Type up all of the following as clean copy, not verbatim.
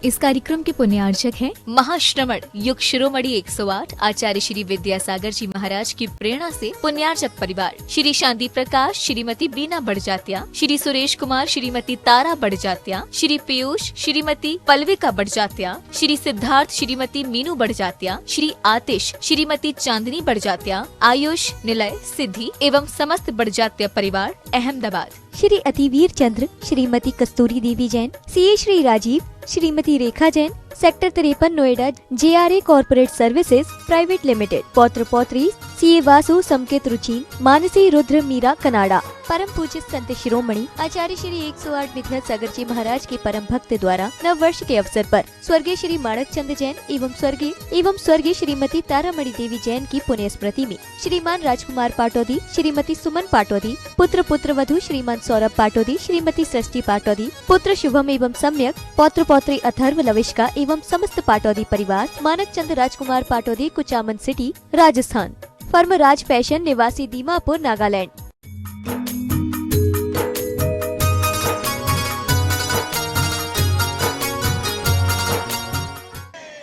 इस कार्यक्रम के पुण्यार्चक हैं महाश्रमण युग शिरोमणि 108 आचार्य श्री विद्यासागर जी महाराज की प्रेरणा से पुण्यार्चक परिवार श्री शांति प्रकाश, श्रीमती बीना बड़जात्या, श्री सुरेश कुमार, श्रीमती तारा बड़जात्या, श्री पीयूष, श्रीमती पल्विका बड़जात्या, श्री सिद्धार्थ, श्रीमती मीनू बड़जात्या, श्री आतिश, श्रीमती चांदनी बड़जात्या, आयुष, निलय, सिद्धि एवं समस्त बड़जात्या परिवार Ahmedabad. Shri Ativir Chandra, Shrimati Kasturi Devi Jain, CA Shri Rajiv, Shrimati Rekha Jain, sector 53 Noida, JRA corporate services private limited. पौत्र पौत्री सीए वासु समकेत रुचि, मानसी रुद्र मीरा कनाडा। परम पूज्य संत शिरोमणि आचार्य श्री 108 विद्यासागर जी महाराज के परम भक्त द्वारा नव वर्ष के अवसर पर स्वर्गीय श्री माणक चंद जैन एवं स्वर्गीय श्रीमती तारामणि देवी जैन की पुण्य स्मृति में श्रीमान राजकुमार पाटौदी, श्रीमती सुमन पाटौदी, पुत्र वधू श्रीमान सौरभ पाटौदी, श्रीमती सृष्टि पाटौदी, पुत्र शुभम एवं सम्यक, पौत्र पौत्री अथर्व लविष्का एवं समस्त पाटौदी परिवार, मानक चंद राजकुमार पाटौदी, कुचामन सिटी, राजस्थान। फर्म राज फैशन, निवासी दीमापुर, नागालैंड।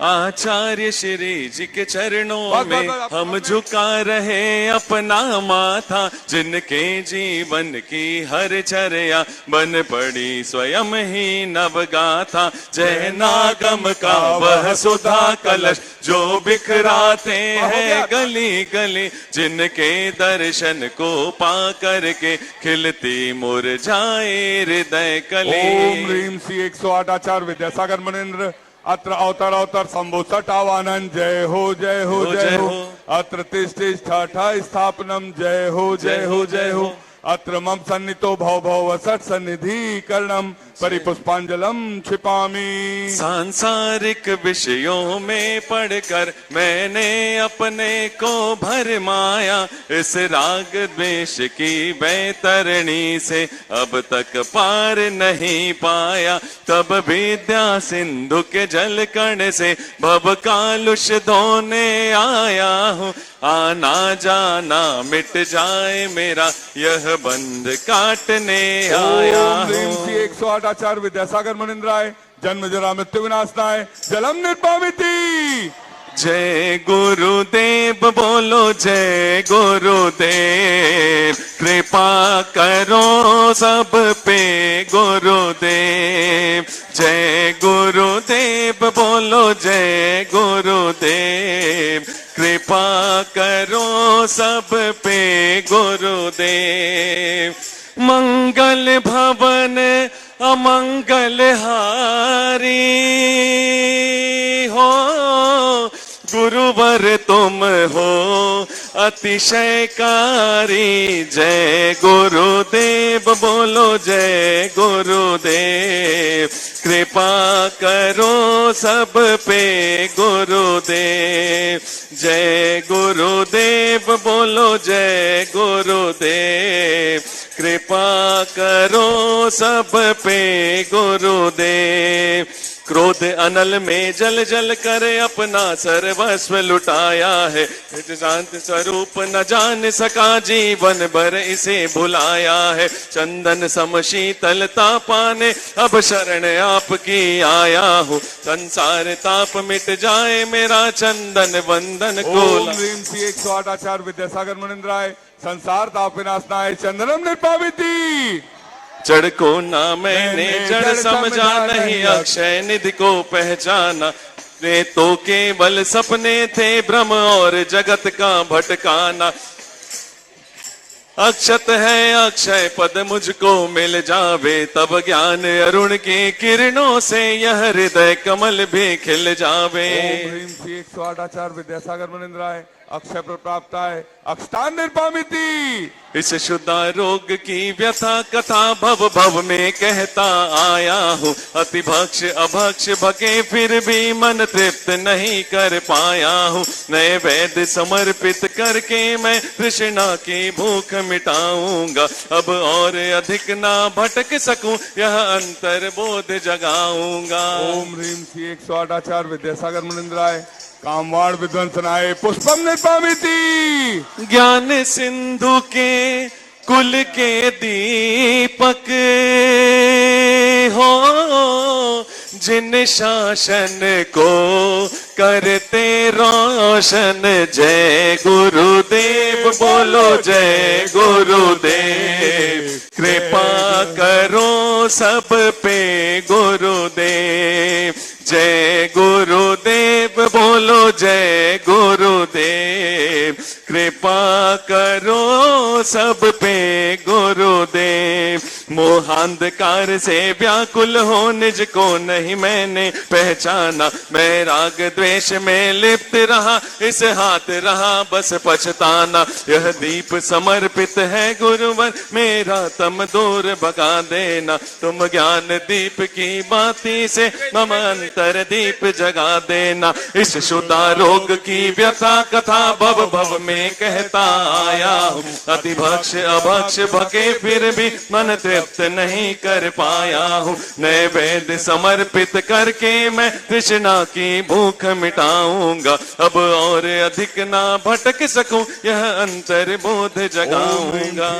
आचार्य श्री जी के चरणों में हम झुका रहे अपना माथा, जिनके जीवन की हर चर्या बन पड़ी स्वयं ही नवगाथा। जय नागम का वह सुधा कलश जो बिखराते हैं गली गली, जिनके दर्शन को पा करके खिलती मुरझाए हृदय कली। ओम ह्रीम श्री 108 आचार्य विद्यासागर मुनीन्द्र अत्र अवतर शंभु सटावानन। जय हो जय हो जय हो। अत्र तिष्ठा स्थापनम। जय हो जय हो जय हो। अत्र मम सन्नितो भव भव सट सन्निधि करणम परिपुष्पांजलम क्षिपामि। सांसारिक विषयों में पढ़कर मैंने अपने को भरमाया, इस राग द्वेष की बैतरणी से अब तक पार नहीं पाया। तब विद्या सिंधु के जल कण से भव कालुष धोने आया हूँ, आना जाना मिट जाए मेरा यह बंध काटने आया हूँ। 108 आचार्य विद्यासागर मुनीन्द्राय जन्म जरा मृत्यु विनाशनाय जलम निर्पामिति। जय गुरुदेव बोलो जय गुरुदेव, कृपा करो सब पे गुरुदेव। जय गुरुदेव बोलो जय गुरुदेव, कृपा करो सब पे गुरुदेव। मंगल भवन अमंगल हारी हो, गुरुवर तुम हो अतिशयकारी। जय गुरुदेव बोलो जय गुरुदेव, कृपा करो सब पे गुरुदेव। जय गुरुदेव बोलो जय गुरुदेव, कृपा करो सब पे गुरुदेव। क्रोध अनल में जल जल कर अपना सर्वस्व लुटाया है, शांत स्वरूप न जान सका जीवन भर इसे भुलाया है। चंदन सम शीतलता पाने अब शरण आपकी आया हूँ, संसार ताप मिट जाए मेरा चंदन वंदन को। 108 आचार्य विद्यासागर मुनीन्द्राय संसार ताप विनाशनाय चंदनम निर्पामिति। जड़ को ना मैंने जड़ समझा, नहीं अक्षय निधि को पहचाना। वे तो केवल सपने थे भ्रम और जगत का भटकाना। अक्षत है अक्षय पद मुझको मिल जावे, तब ज्ञान अरुण की किरणों से यह हृदय कमल भी खिल जावे। ओम ह्रीम श्री 108 आचार्य विद्यासागर मुनीन्द्राय अक्षय प्राप्ताय अक्षतान निर्पामिति। इस शुद्धारोग की व्यथा कथा भव भव में कहता आया हूँ, अति भक्ष अभक्ष भके फिर भी मन तृप्त नहीं कर पाया हूँ। नए वैद्य समर्पित करके मैं तृष्णा की भूख मिटाऊंगा, अब और अधिक ना भटक सकूं यह अंतर बोध जगाऊंगा। ओम ह्रीम श्री 108 आचार्य विद्यासागर मुनीन्द्राय कामवाण विध्वंसनाय पुष्पम निर्पामिति। ज्ञान सिंधु के कुल के दीपक हो, जिन शासन को करते रोशन। जय गुरुदेव बोलो जय गुरुदेव, कृपा करो सब पे गुरुदेव। जय गुरुदेव बोलो जय गुरुदेव, कृपा करो सब पे गुरुदेव। मोहांधकार से व्याकुल हो निज को नहीं मैंने पहचाना। मैं राग द्वेष में लिप्त रहा, इस हाथ रहा बस पछताना। यह दीप समर्पित है गुरुवर, मेरा तम दूर भगा देना। तुम ज्ञान दीप की बाती से मम अंतर दीप जगा देना। इस शुदा रोग की व्यथा कथा भव भव में कहता आया हूँ। अतिभक्ष अभक्ष भके फिर भी मन तृप्त नहीं कर पाया हूँ। नैवेद्य समर्पित करके मैं तृष्णा की भूख मिटाऊंगा। अब और अधिक ना भटक सकूं, यह अंतर बोध जगाऊंगा।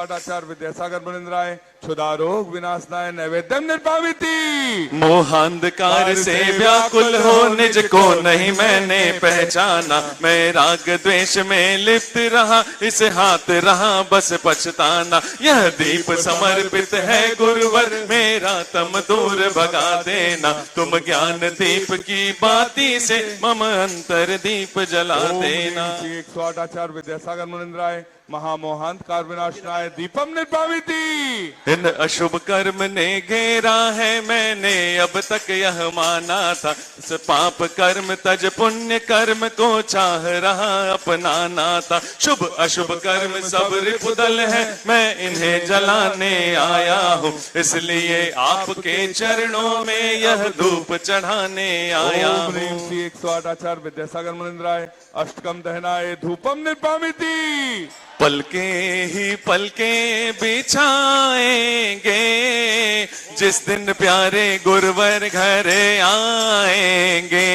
आचार्य विद्यासागर मुनिंद्राय क्षुधा रोग विनाशनाय नैवेद्यम निर्पामिति। मोहांधकार से व्याकुल हो निज को नहीं मैंने पहचाना। मैं राग द्वेष में लिप्त रहा, इस हाथ रहा बस पछताना। यह दीप समर्पित है गुरुवर, मेरा तम दूर भगा देना। तुम ज्ञान दीप की बाती से मम अंतर दीप जला देना। 108 आचार्य विद्यासागर मुनिंद्राय महामोहांधकार विनाशनाय दीपम निर्पामिति। इन अशुभ कर्म ने घेरा है, मैंने अब तक यह माना था। इस पाप कर्म तज पुण्य कर्म को चाह रहा अपनाना था। शुभ अशुभ कर्म सब रिपुदल है, मैं इन्हें जलाने आया हूँ। इसलिए आपके चरणों में यह धूप चढ़ाने आया हूँ। 108 आचार्य विद्यासागर मुनिंद्राय अष्टकम दहनाय धूपम निर्पामिति। पलके ही पलके बिछाएंगे, जिस दिन प्यारे गुरुवर घर आएंगे।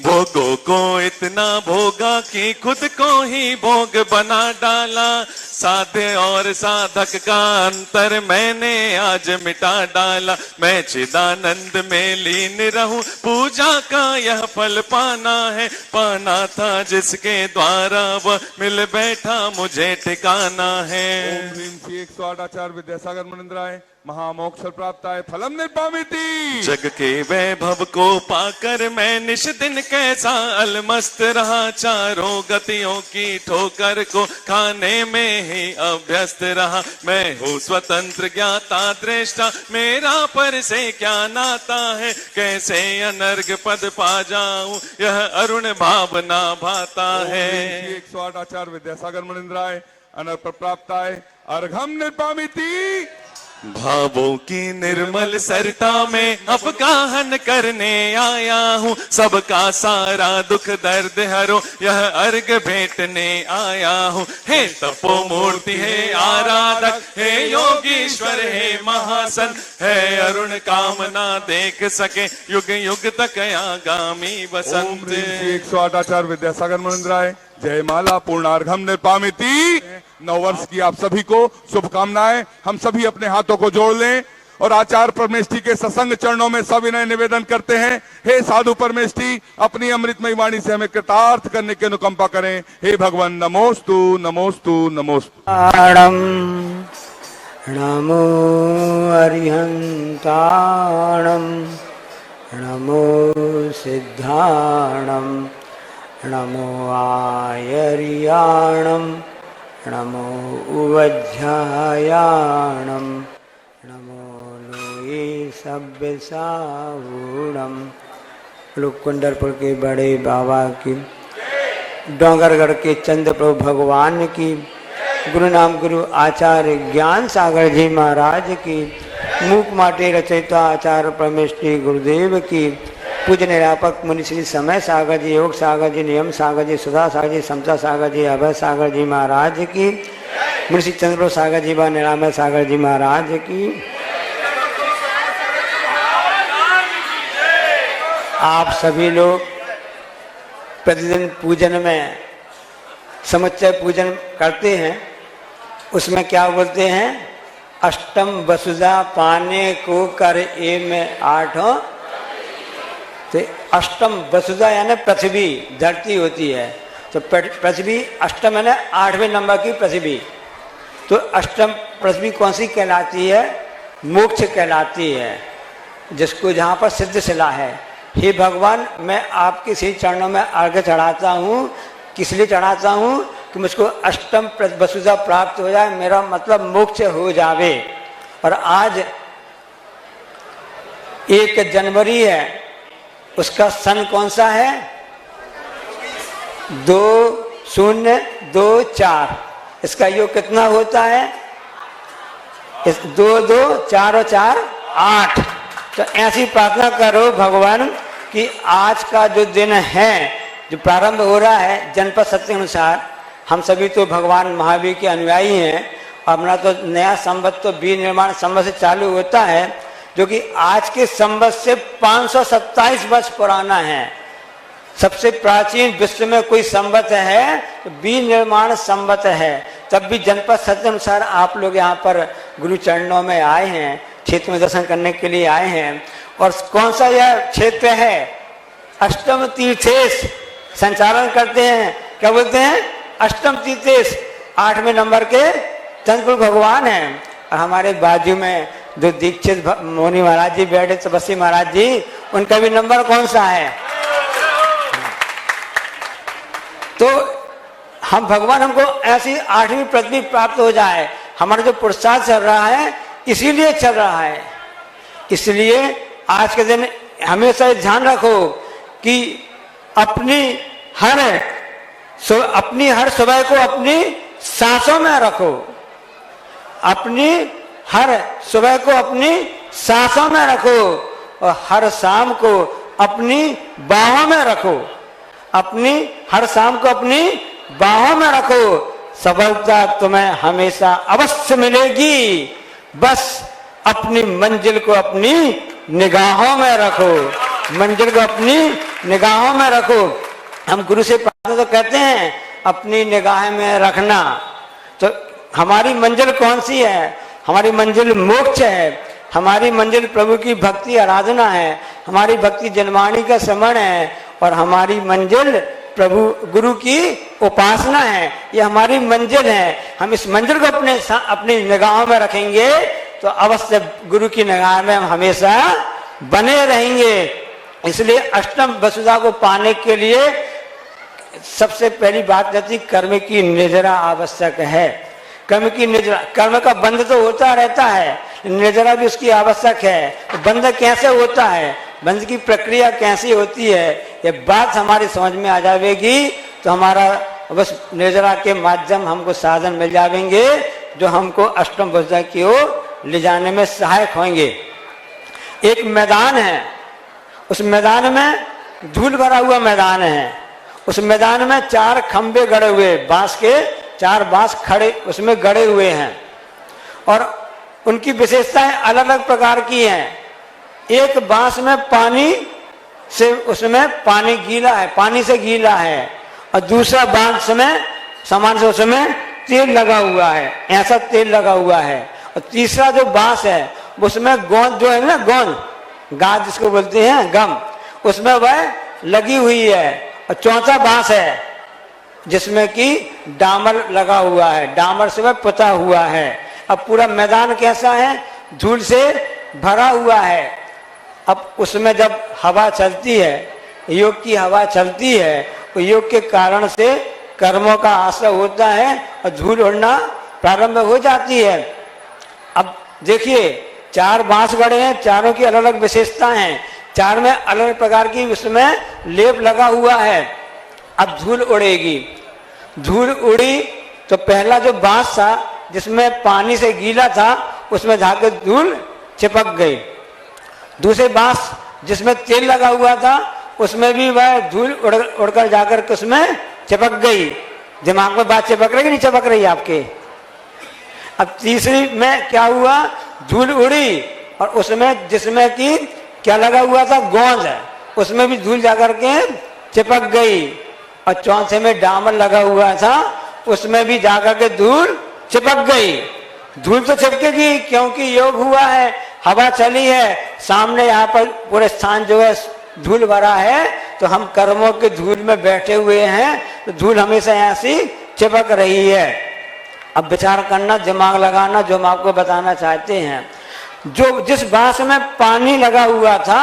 भोगों को इतना भोगा कि खुद को ही भोग बना डाला। साध्य और साधक का अंतर मैंने आज मिटा डाला। मैं चिदानंद में लीन रहूं, पूजा का यह फल पाना है। पाना था जिसके द्वारा वह मिल बैठा, मुझे ठिकाना है। ओम ह्रीं श्री 108 आचार्य विद्यासागर मुनिंद्राय महामोक्ष प्राप्ताय फलम निर्पामिति। जग के वैभव को पाकर मैं निश दिन कैसा अलमस्त रहा। चारों गतियों की ठोकर को खाने में ही अभ्यस्त रहा। मैं हूँ स्वतंत्र ज्ञाता दृष्टा, मेरा पर से क्या नाता है। कैसे अनर्घ पद पा जाऊं, यह अरुण भावना भाता है। 108 आचार्य विद्यासागर मुनिंद्राय अनर्घ प्राप्ताय अर्घम निर्पामिति। भावों की निर्मल सरता में अपगाहन करने आया हूँ। सबका सारा दुख दर्द हरो, यह अर्घ भेंटने आया हूँ। हे तपो मूर्ति, हे आराधक, हे योगीश्वर, हे महासन, है अरुण कामना देख सके युग युग तक आगामी बसंत। 108 आचार्य विद्यासागर मुनिंद्राय जयमाला पूर्णार्घम निर्पामिति। 9 वर्ष की आप सभी को शुभकामनाएं। हम सभी अपने हाथों को जोड़ लें और आचार्य परमेष्ठी के सत्संग चरणों में सविनय निवेदन करते हैं। हे साधु परमेष्ठी, अपनी अमृतमयी वाणी से हमें कृतार्थ करने की अनुकंपा करें। हे भगवान नमोस्तु नमोस्तु नमोस्तु। नमो अरिहंताणं, नमो सिद्धाणं, नमो आयर्याणं, नमो उवज्झायाणं, नमो लोये सभ्यसाहूणं। लोग कुंडरपुर के बड़े बाबा की, डोंगरगढ़ के चंद्र प्रभु भगवान की, गुरु नाम गुरु आचार्य ज्ञान सागर जी महाराज की, मूक माटे रचयिता आचार्य परमेष्ठी गुरुदेव की, पूज्य निरापक मुनि श्री समय सागर जी, योग सागर जी, नियम सागर जी, सुधा सागर जी, समता सागर जी, अभय सागर जी महाराज की, मुनि श्री चंद्र सागर जी व निरामय सागर जी महाराज की। आप सभी लोग प्रतिदिन पूजन में समुच्चय पूजन करते हैं, उसमें क्या बोलते हैं? अष्टम वसुधा पाने को कर ए में 8 तो अष्टम वसुधा यानी पृथ्वी धरती होती है, तो पृथ्वी अष्टम यानी 8वें नंबर की पृथ्वी। तो अष्टम पृथ्वी कौन सी कहलाती है? मोक्ष कहलाती है, जिसको जहाँ पर सिद्ध शिला है। हे भगवान, मैं आपके श्री चरणों में अर्घ्य चढ़ाता हूँ। किस लिए चढ़ाता हूँ? कि मुझको अष्टम वसुधा प्राप्त हो जाए, मेरा मतलब मोक्ष हो जावे। और आज 1 जनवरी है, उसका सन कौन सा है? 2024। इसका योग कितना होता है? 2 2 4 और 4 8। तो ऐसी प्रार्थना करो भगवान कि आज का जो दिन है, जो प्रारंभ हो रहा है जनपद सत्य अनुसार, हम सभी तो भगवान महावीर के अनुयायी हैं। अपना तो नया संवत तो वीर निर्माण संवत से चालू होता है, जो कि आज के संवत से 527 वर्ष पुराना है। सबसे प्राचीन विश्व में कोई संवत है तो वीर निर्माण संवत है। तब भी जनपद सत्य अनुसार आप लोग यहाँ पर गुरु चरणों में आए हैं, क्षेत्र में दर्शन करने के लिए आए हैं। और कौन सा यह क्षेत्र है? अष्टम तीर्थेश संचालन करते हैं। क्या बोलते हैं? अष्टम तीर्थेश। 8वें नंबर के चंद्रपुर भगवान हैं। और हमारे बाजू में जो दीक्षित मोनी महाराज जी बैठे, तपस्वी महाराज जी, उनका भी नंबर कौन सा है? तो हम भगवान हमको ऐसी 8वीं पृथ्वी प्राप्त हो जाए। हमारा जो पुरुषार्थ चल रहा है इसीलिए चल रहा है। इसलिए आज के दिन हमेशा ध्यान रखो कि अपनी हर सुबह को अपनी सांसों में रखो। अपनी हर सुबह को अपनी सांसों में रखो और हर शाम को अपनी बाहों में रखो। अपनी हर शाम को अपनी बाहों में रखो। सफलता तुम्हें हमेशा अवश्य मिलेगी। बस अपनी मंजिल को अपनी निगाहों में रखो। मंजिल को अपनी निगाहों में रखो। हम गुरु से प्रार्थना तो कहते हैं अपनी निगाह में रखना। तो हमारी मंजिल कौन सी है? हमारी मंजिल मोक्ष है। हमारी मंजिल प्रभु की भक्ति आराधना है। हमारी भक्ति जनवाणी का स्मरण है। और हमारी मंजिल प्रभु गुरु की उपासना है। ये हमारी मंजिल है। हम इस मंजिल को अपनी निगाहों में रखेंगे तो अवश्य गुरु की निगाह में हम हमेशा बने रहेंगे। इसलिए अष्टम वसुधा को पाने के लिए सबसे पहली बात रहती कर्म की निर्जरा आवश्यक है। कर्म की निर्जरा, कर्म का बंध तो होता रहता है, निर्जरा भी उसकी आवश्यक है। तो बंध कैसे होता है, बंध की प्रक्रिया कैसी होती है, ये बात हमारी समझ में आ जाएगी तो हमारा बस निर्जरा के माध्यम हमको साधन मिल जाएंगे जो हमको अष्टम वसुधा की ओर ले जाने में सहायक होंगे। एक मैदान है, उस मैदान में धूल भरा हुआ मैदान है। उस मैदान में 4 खंबे गड़े हुए, बांस के 4 बांस खड़े उसमें गड़े हुए हैं और उनकी विशेषताएं अलग अलग प्रकार की हैं। एक बांस में पानी से, उसमें पानी गीला है, पानी से गीला है, और दूसरा बांस में सामान से उसमें तेल लगा हुआ है, ऐसा तेल लगा हुआ है। और तीसरा जो बांस है उसमें गोंद जो है ना, गोंद गाज जिसको बोलते हैं, गम, उसमें वह लगी हुई है। और चौथा बांस है जिसमें कि डामर लगा हुआ है, डामर से वह पुता हुआ है। अब पूरा मैदान कैसा है, धूल से भरा हुआ है। अब उसमें जब हवा चलती है, योग की हवा चलती है, तो योग के कारण से कर्मों का आश्रय होता है और धूल उड़ना प्रारंभ हो जाती है। अब देखिए 4 बांस गड़े हैं, चारों की अलग अलग विशेषताएं हैं, 4 में अलग अलग प्रकार की उसमें लेप लगा हुआ है। अब धूल उड़ेगी, धूल उड़ी तो पहला जो बांस था जिसमें पानी से गीला था उसमें जाकर धूल चिपक गई। दूसरे बांस जिसमें तेल लगा हुआ था उसमें भी वह धूल उड़कर जाकर के उसमें चिपक गई। दिमाग में बात चिपक रही कि नहीं चिपक रही आपके? अब तीसरी में क्या हुआ, धूल उड़ी और उसमें जिसमें कि क्या लगा हुआ था, गोंद, उसमें भी धूल जाकर के चिपक गई। और चौथे में डामर लगा हुआ था उसमें भी जाकर के धूल चिपक गई। धूल तो चिपकेगी क्योंकि योग हुआ है, हवा चली है, सामने यहाँ पर पूरे स्थान जो है धूल भरा है, तो हम कर्मों के धूल में बैठे हुए हैं, तो धूल हमेशा यहाँ से चिपक रही है। अब विचार करना, दिमाग लगाना, जो हम आपको बताना चाहते हैं। जो जिस बांस में पानी लगा हुआ था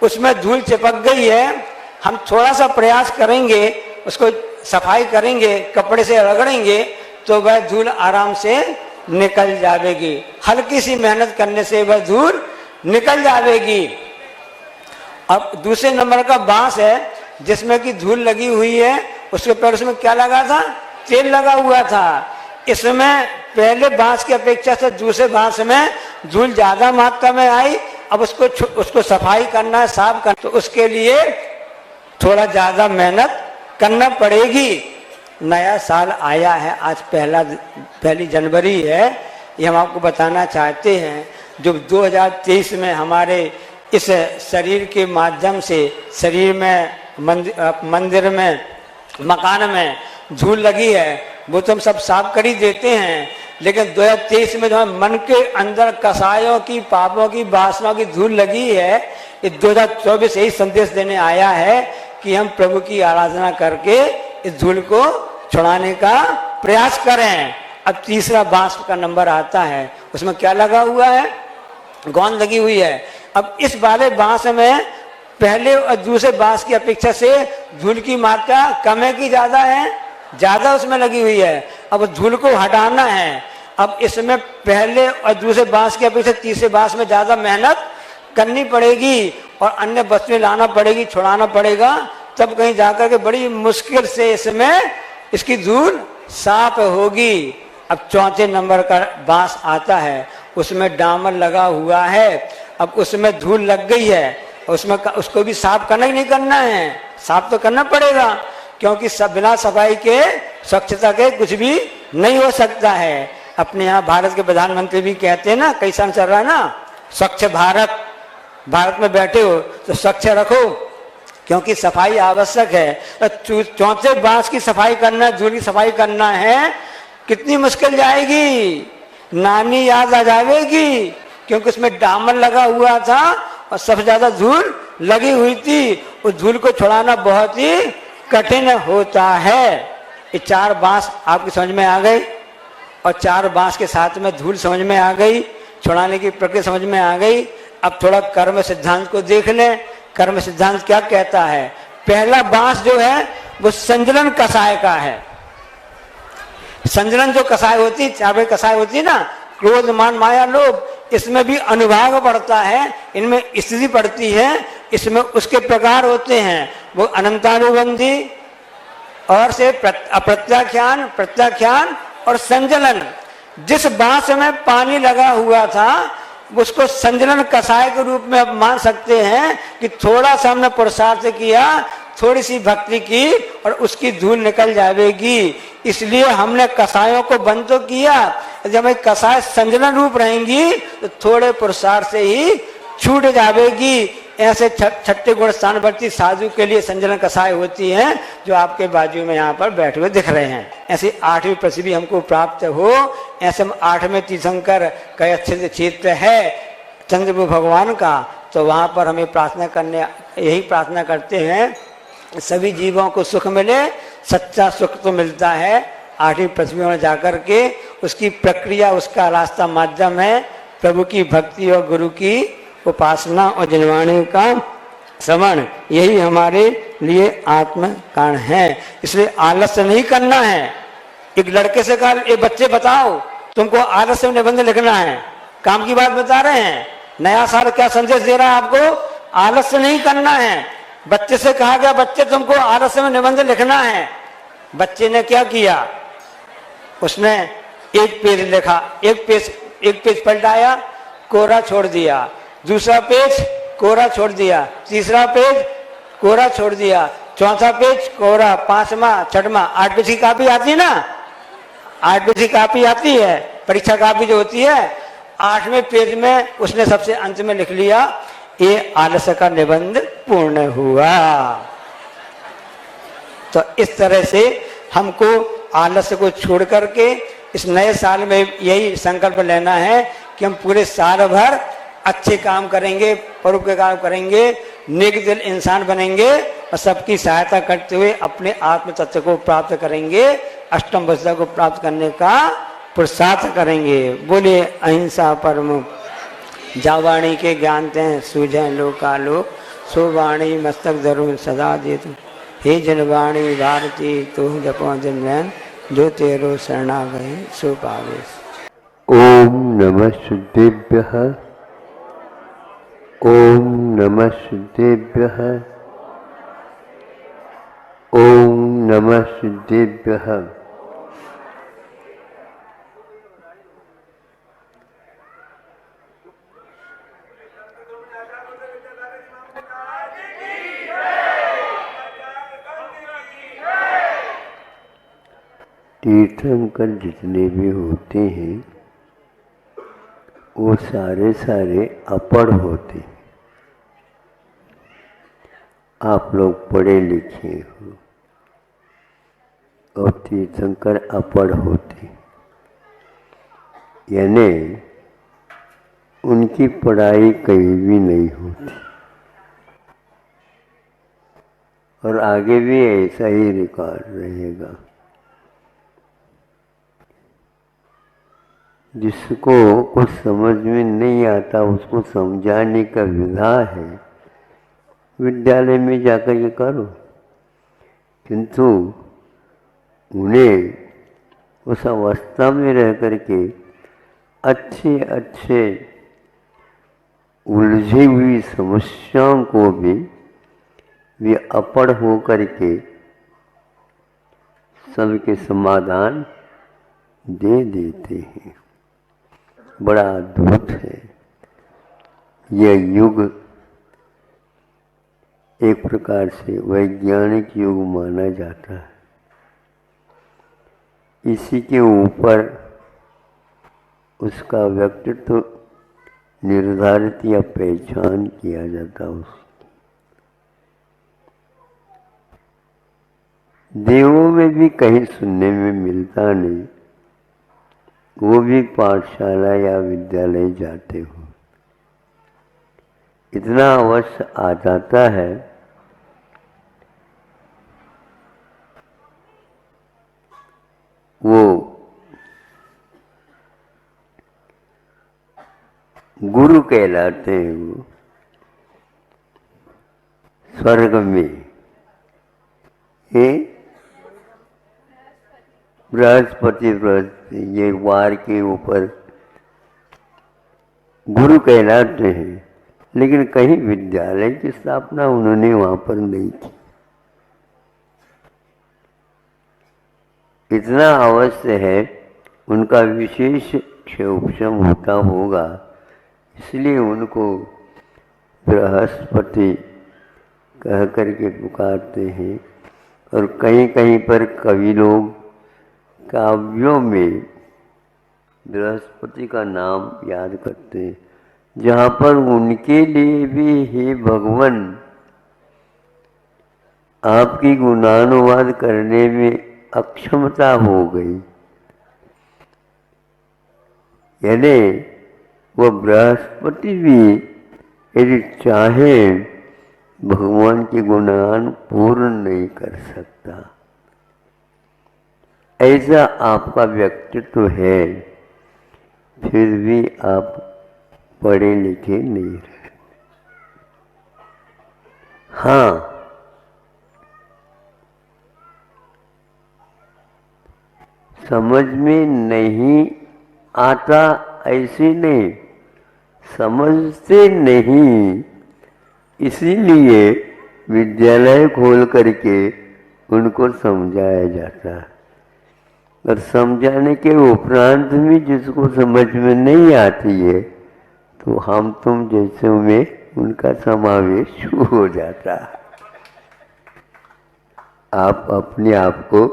उसमें धूल चिपक गई है, हम थोड़ा सा प्रयास करेंगे, उसको सफाई करेंगे, कपड़े से रगड़ेंगे, तो वह धूल आराम से निकल जाएगी। हल्की सी मेहनत करने से वह धूल निकल जाएगी। अब दूसरे नंबर का बांस है जिसमें कि धूल लगी हुई है, उसके पैर उसमें क्या लगा था? तेल लगा हुआ था। इसमें पहले बांस की अपेक्षा से दूसरे बांस में धूल ज्यादा मात्रा में आई। अब उसको सफाई करना है, साफ करना, तो उसके लिए थोड़ा ज्यादा मेहनत करना पड़ेगी। नया साल आया है, आज पहली जनवरी है, ये हम आपको बताना चाहते हैं। जो 2023 में हमारे इस शरीर के माध्यम से शरीर में, मंदिर में, मकान में धूल लगी है, वो तो हम सब साफ कर ही देते हैं, लेकिन 2023 में जो है मन के अंदर कसायों की, पापों की, वासनाओं की धूल लगी है, ये 2024 यही संदेश देने आया है कि हम प्रभु की आराधना करके इस धूल को छुड़ाने का प्रयास करें। अब तीसरा बांस का नंबर आता है, उसमें क्या लगा हुआ है? गोंद लगी हुई है। अब इस वाले बांस में पहले और दूसरे बांस की अपेक्षा से धूल की मात्रा कम है कि ज्यादा है? ज्यादा उसमें लगी हुई है। अब धूल को हटाना है। अब इसमें पहले और दूसरे बांस की अपेक्षा तीसरे बांस में ज्यादा मेहनत करनी पड़ेगी और अन्य वस्तुएं लाना पड़ेगी, छुड़ाना पड़ेगा, तब कहीं जाकर के बड़ी मुश्किल से इसमें इसकी धूल साफ होगी। अब चौथे नंबर का बांस आता है, उसमें डामर लगा हुआ है। अब उसमें धूल लग गई है, उसमें उसको भी साफ करना ही नहीं करना है, साफ तो करना पड़ेगा, क्योंकि बिना सफाई के, स्वच्छता के कुछ भी नहीं हो सकता है। अपने यहाँ भारत के प्रधानमंत्री भी कहते हैं ना, कई साल चल रहा है ना स्वच्छ भारत, भारत में बैठे हो तो स्वच्छ रखो, क्योंकि सफाई आवश्यक है। चौथे बांस की सफाई करना, धूल की सफाई करना है, कितनी मुश्किल जाएगी, नानी याद आ जाएगी, क्योंकि उसमें डामर लगा हुआ था और सबसे ज्यादा धूल लगी हुई थी। उस धूल को छुड़ाना बहुत ही कठिन होता है। ये चार बांस आपकी समझ में आ गई, और चार बांस के साथ में धूल समझ में आ गई, छुड़ाने की प्रक्रिया समझ में आ गई। अब थोड़ा कर्म सिद्धांत को देख लें। कर्म सिद्धांत क्या कहता है? पहला बांस जो है वो संजलन कषाय का है। संजलन जो कषाय होती, चार कषाय होती है ना, क्रोध, मान, माया, लोभ, इसमें भी अनुभाग पड़ता है, इनमें स्थिति पड़ती है, इसमें उसके प्रकार होते हैं, वो अनंतानुबंधी और से अप्रत्याख्यान, प्रत्याख्यान और संजलन। जिस बांस में पानी लगा हुआ था उसको संजलन कषाय के रूप में अब मान सकते हैं कि थोड़ा सा हमने पुरुषार्थ किया, थोड़ी सी भक्ति की और उसकी धूल निकल जाएगी। इसलिए हमने कषायों को बंद तो किया, जब कषाय संजलन रूप रहेंगी तो थोड़े पुरुषार्थ से ही छूट जाएगी। ऐसे छठे गुण स्थानवर्ती साधु के लिए संजलन कषाय होती है, जो आपके बाजू में यहाँ पर बैठे हुए दिख रहे हैं। ऐसे 8वीं पृथ्वी हमको प्राप्त हो, ऐसे 8वें तीर्थंकर का अच्छे क्षेत्र है चंद्रप्रभु भगवान का, तो वहाँ पर हमें प्रार्थना करने, यही प्रार्थना करते हैं सभी जीवों को सुख मिले। सच्चा सुख तो मिलता है 8वीं पृथ्वी में जाकर के, उसकी प्रक्रिया, उसका रास्ता, माध्यम है प्रभु की भक्ति और गुरु की उपासना और जनवाणी का श्रवण। यही हमारे लिए आत्म कारण है। इसलिए आलस्य नहीं करना है। एक लड़के से कहा, एक बच्चे बताओ तुमको आलस्य में निबंध लिखना है, काम की बात बता रहे हैं। नया साल क्या संदेश दे रहा है आपको? आलस्य नहीं करना है। बच्चे से कहा गया, बच्चे तुमको आलस्य में निबंध लिखना है। बच्चे ने क्या किया? उसने एक पेज लिखा, एक पेज पलटाया, कोरा छोड़ दिया, दूसरा पेज कोरा छोड़ दिया, तीसरा पेज कोरा छोड़ दिया, चौथा पेज कोरा, 5वां, 6वां, 8 पेज की कॉपी आती है ना, 8 पेज की कॉपी आती है, परीक्षा कॉपी जो होती है, 8वें पेज में उसने सबसे अंत में लिख लिया, ये आलस्य का निबंध पूर्ण हुआ। तो इस तरह से हमको आलस्य को छोड़ करके इस नए साल में यही संकल्प लेना है कि हम पूरे साल भर अच्छे काम करेंगे, परोपकार काम करेंगे, नेक दिल इंसान बनेंगे और सबकी सहायता करते हुए अपने आत्म तत्व को प्राप्त करेंगे, अष्टम वसुधा को प्राप्त करने का पुरुषार्थ करेंगे। बोले अहिंसा परम जावाणी के ज्ञानते हैं सूझे लोकालोक, सो वाणी मस्तक धरो सदा जेतु, हे जनवाणी भारती तू जपो जन जो तेरो शरणा गए सो पावे। ओम नमः शुद्धेभ्यः, ओम नमः शुद्धेभ्यः, ओम नमः शुद्धेभ्यः। तीर्थंकर जितने भी होते हैं वो सारे सारे अपढ़ होते हैं। आप लोग पढ़े लिखे हो और तीर्थंकर अपढ़ होते, यानी उनकी पढ़ाई कहीं भी नहीं होती और आगे भी ऐसा ही रिकॉर्ड रहेगा। जिसको कुछ समझ में नहीं आता उसको समझाने का विधा है विद्यालय में जाकर के करो, किंतु उन्हें उस अवस्था में रह कर के अच्छे अच्छे उलझी हुई समस्याओं को भी वे अपढ़ हो करके सबके समाधान दे देते हैं। बड़ा अद्भुत है यह युग, एक प्रकार से वैज्ञानिक युग माना जाता है। इसी के ऊपर उसका व्यक्तित्व निर्धारित या पहचान किया जाता है। उसकी देवों में भी कहीं सुनने में मिलता नहीं, वो भी पाठशाला या विद्यालय जाते हो। इतना अवश्य आ जाता है वो गुरु कहलाते हैं। वो स्वर्ग में बृहस्पति ये वार के ऊपर गुरु कहलाते हैं, लेकिन कहीं विद्यालय की स्थापना उन्होंने वहां पर नहीं की। इतना अवश्य है उनका विशेष क्षोभम होता होगा, इसलिए उनको बृहस्पति कह करके पुकारते हैं। और कहीं कहीं पर कवि लोग काव्यों में बृहस्पति का नाम याद करते हैं, जहाँ पर उनके लिए भी हे भगवान आपकी गुणानुवाद करने में अक्षमता हो गई, यानी वह बृहस्पति भी यदि चाहे भगवान के गुणगान पूर्ण नहीं कर सकता। ऐसा आपका व्यक्तित्व है, फिर भी आप पढ़े लिखे नहीं रहे। हाँ, समझ में नहीं आता ऐसे नहीं, समझते नहीं, इसीलिए विद्यालय खोल करके उनको समझाया जाता है। और समझाने के उपरांत में जिसको समझ में नहीं आती है तो हम तुम जैसे में उनका समावेश हो जाता है। आप अपने आप को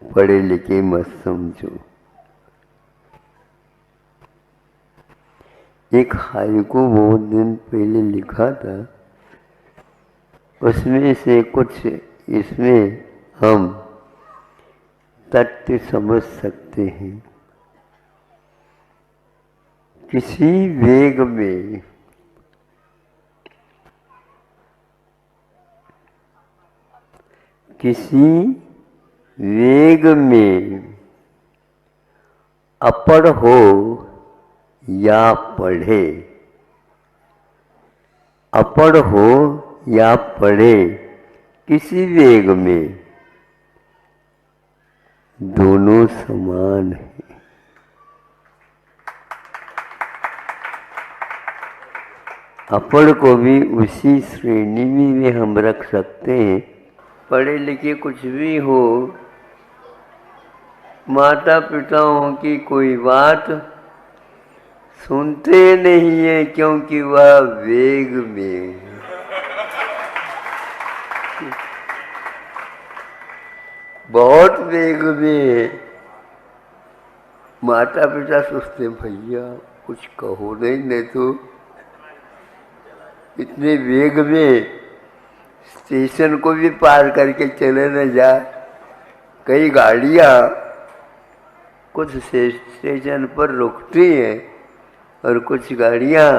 पढ़े लिखे मत समझो। एक हाइकू बहुत दिन पहले लिखा था, उसमें से कुछ इसमें हम तथ्य समझ सकते हैं। किसी वेग में किसी वेग में अपढ़ हो या पढ़े, अपढ़ हो या पढ़े, किसी वेग में दोनों समान हैं। अपढ़ को भी उसी श्रेणी में हम रख सकते हैं। पढ़े लिखे कुछ भी हो, माता पिताओं की कोई बात सुनते नहीं है, क्योंकि वह वेग में, बहुत वेग में। माता पिता सोचते भैया कुछ कहो नहीं तो इतने वेग में स्टेशन को भी पार करके चले न जाए। कई गाड़ियाँ कुछ स्टेशन पर रुकती हैं और कुछ गाड़ियाँ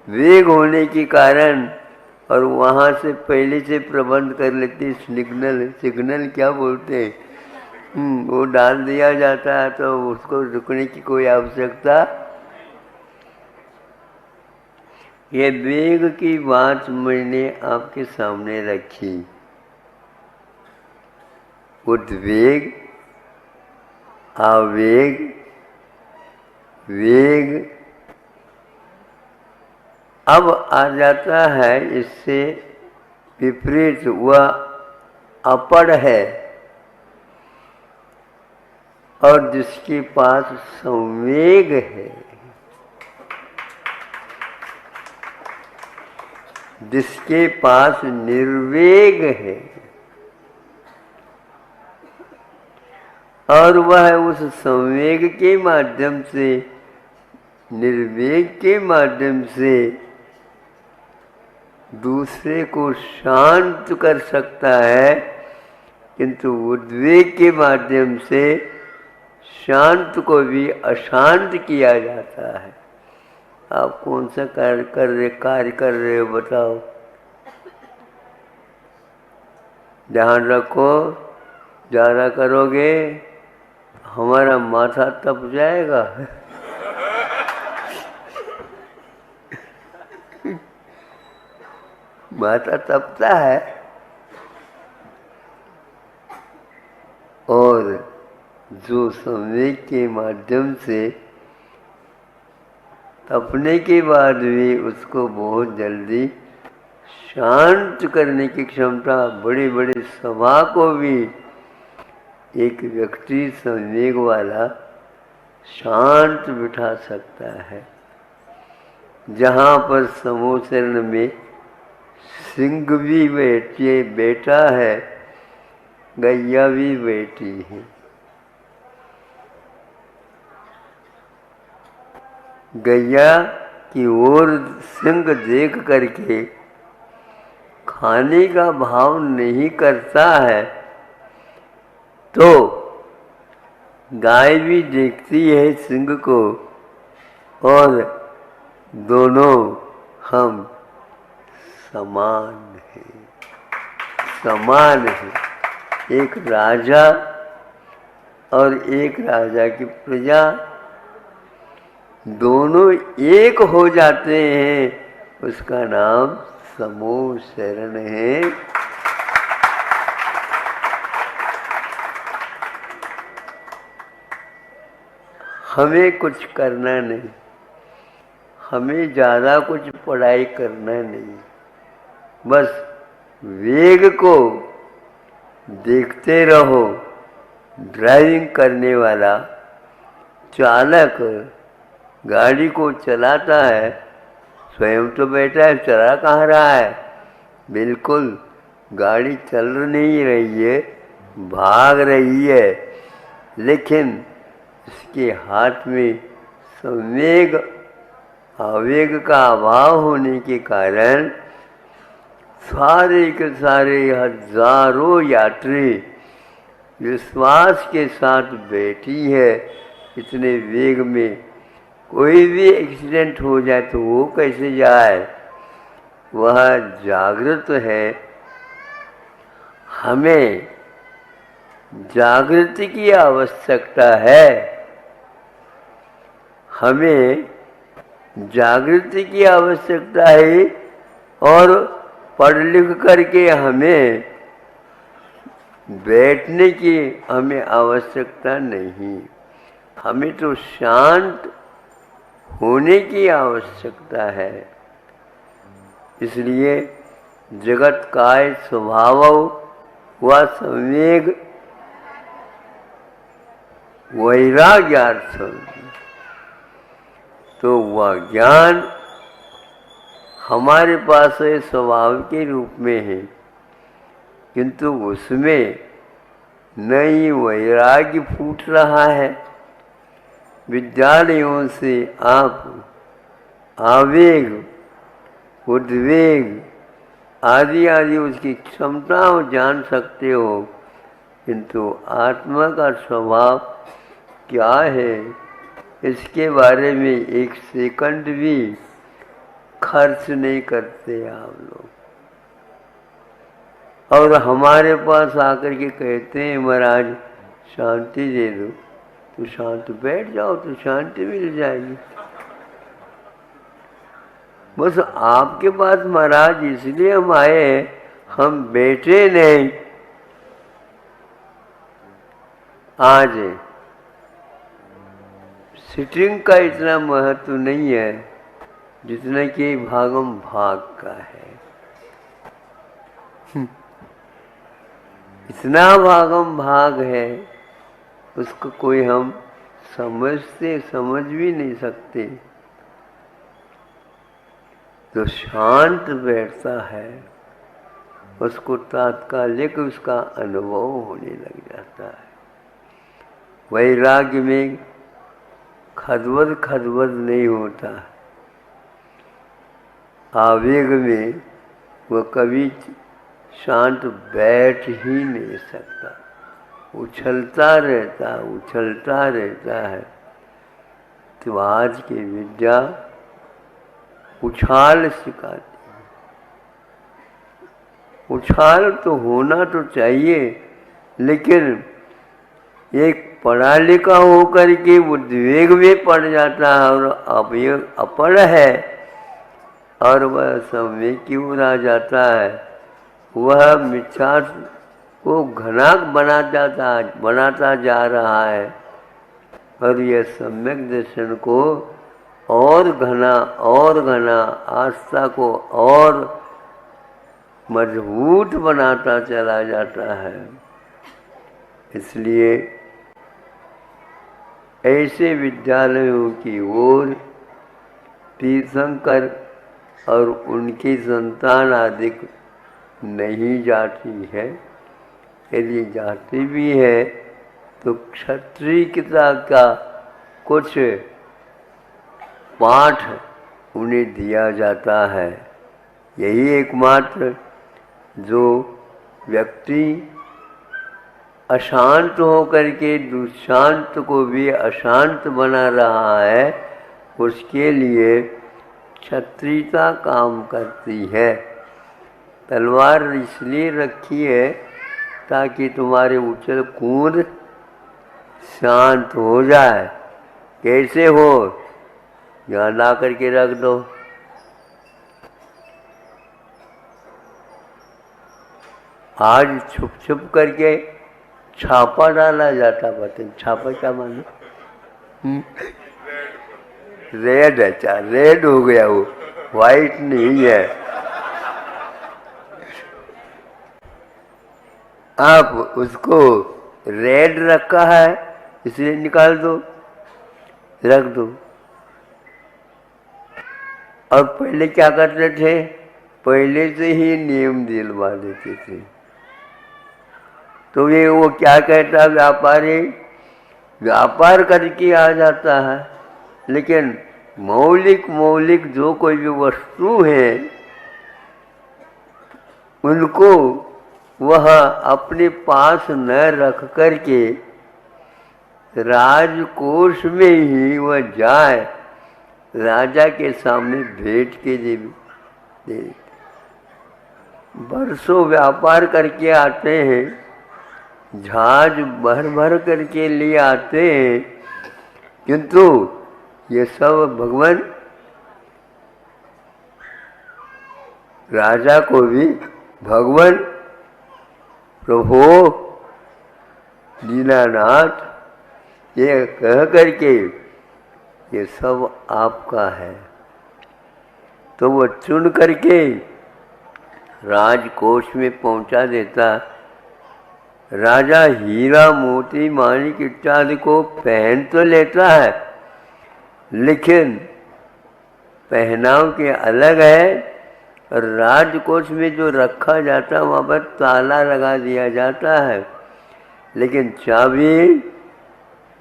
वेग होने के कारण और वहाँ से पहले से प्रबंध कर लेती। सिग्नल क्या बोलते हैं, वो डाल दिया जाता है तो उसको रुकने की कोई आवश्यकता। ये वेग की बात मैंने आपके सामने रखी। उद्वेग, आवेग, वेग। अब आ जाता है इससे विपरीत, वह अपढ़ है और जिसके पास संवेग है, जिसके पास निर्वेग है, और वह उस संवेग के माध्यम से, निर्वेग के माध्यम से दूसरे को शांत कर सकता है, किंतु उद्वेग के माध्यम से शांत को भी अशांत किया जाता है। आप कौन सा कार्य कर रहे हो बताओ। ध्यान रखो, ज़्यादा करोगे हमारा माथा तप जाएगा। माथा तपता है। और जो संवेग के माध्यम से तपने के बाद भी उसको बहुत जल्दी शांत करने की क्षमता, बड़ी बड़ी सभा को भी एक व्यक्ति संवेग वाला शांत बिठा सकता है। जहाँ पर समूह शरण में सिंह भी बैठा है, गैया भी बैठी है। गैया की ओर सिंह देख करके खाने का भाव नहीं करता है, तो गाय भी देखती है सिंह को, और दोनों हम समान हैं, समान हैं। एक राजा और एक राजा की प्रजा दोनों एक हो जाते हैं, उसका नाम समूह शरण है। हमें कुछ करना नहीं, हमें ज़्यादा कुछ पढ़ाई करना नहीं, बस वेग को देखते रहो। ड्राइविंग करने वाला चालक गाड़ी को चलाता है, स्वयं तो बैठा है, चला कहाँ रहा है? बिल्कुल गाड़ी चल नहीं रही है, भाग रही है, लेकिन इसके हाथ में संवेग आवेग का अभाव होने के कारण सारे के सारे हजारों यात्री विश्वास के साथ बैठी है। इतने वेग में कोई भी एक्सीडेंट हो जाए तो वो कैसे जाए? वह जागृत है। हमें जागृति की आवश्यकता है। हमें जागृति की आवश्यकता है और पढ़ लिख करके हमें बैठने की हमें आवश्यकता नहीं। हमें तो शांत होने की आवश्यकता है। इसलिए जगत काय स्वभाव व संवेग वैराग्यार्थ, तो वह ज्ञान हमारे पास है, स्वभाव के रूप में है, किंतु उसमें नई वैराग्य फूट रहा है। विद्यालयों से आप आवेग, उद्वेग आदि आदि उसकी क्षमताओं जान सकते हो, किंतु आत्मा का स्वभाव क्या है इसके बारे में एक सेकंड भी खर्च नहीं करते आप लोग। और हमारे पास आकर के कहते हैं महाराज शांति दे दो, तो शांत बैठ जाओ तो शांति मिल जाएगी। बस आपके पास महाराज इसलिए हम आए, हम बैठे नहीं। आज सिटिंग का इतना महत्व नहीं है जितना कि भागम भाग का है। इतना भागम भाग है, उसको कोई हम समझ भी नहीं सकते। जो शांत बैठता है उसको तात्कालिक उसका अनुभव होने लग जाता है। वैराग्य में खदबद नहीं होता। आवेग में वह कभी शांत बैठ ही नहीं सकता, उछलता रहता है। तो आज की विद्या उछाल सिखाती है। उछाल तो होना तो चाहिए, लेकिन एक पढ़ा लिखा होकर के उद्वेग में पड़ जाता है और अपढ़ है और वह समय क्यों आ जाता है, वह मिथ्या को घना बनाता जा रहा है। और यह सम्यक दर्शन को और घना आस्था को और मजबूत बनाता चला जाता है। इसलिए ऐसे विद्यालयों की ओर तीर्थंकर और उनकी संतान आदि नहीं जाती है। यदि जाती भी है तो क्षत्रियता का कुछ पाठ उन्हें दिया जाता है। यही एकमात्र जो व्यक्ति अशांत होकर के दुशांत को भी अशांत बना रहा है, उसके लिए क्षत्रियता काम करती है। तलवार इसलिए रखी है ताकि तुम्हारे उछल कूद शांत हो जाए। कैसे हो, यहाँ ला करके रख दो। आज छुप छुप करके छापा डाला जाता। बताइए छापा क्या मानो? रेड, अच्छा रेड हो गया, वो वाइट नहीं है। आप उसको रेड रखा है इसलिए निकाल दो, रख दो। और पहले क्या करते थे, पहले से ही नियम दिलवा देते थे। तो ये वो क्या कहता, व्यापारी व्यापार करके आ जाता है, लेकिन मौलिक जो कोई भी वस्तु है उनको वह अपने पास न रख करके राजकोष में ही वह जाए, राजा के सामने भेंट के दे। बरसों व्यापार करके आते हैं, जहाज भर भर करके लिए आते हैं, किंतु ये सब भगवान राजा को भी भगवान प्रभु दीनानाथ ये कह करके ये सब आपका है, तो वो चुन करके राजकोष में पहुंचा देता। राजा हीरा मोती माणिक इत्यादि को पहन तो लेता है, लेकिन पहनाव के अलग है, और राजकोष में जो रखा जाता है वहाँ पर ताला लगा दिया जाता है, लेकिन चाबी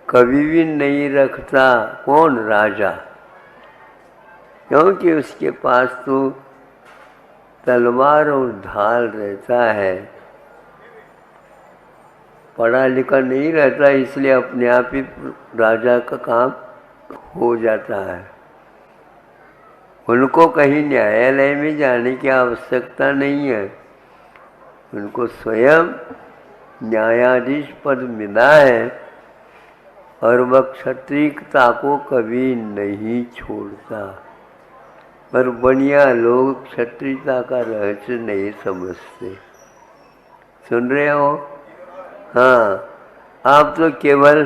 कभी भी नहीं रखता कौन? राजा, क्योंकि उसके पास तो तलवार और ढाल रहता है, पढ़ा लिखा नहीं रहता, इसलिए अपने आप ही राजा का काम हो जाता है। उनको कहीं न्यायालय में जाने की आवश्यकता नहीं है, उनको स्वयं न्यायाधीश पद मिला है, और वह क्षत्रियता को कभी नहीं छोड़ता। पर बढ़िया लोग क्षत्रियता का रहस्य नहीं समझते। सुन रहे हो? हाँ, आप तो केवल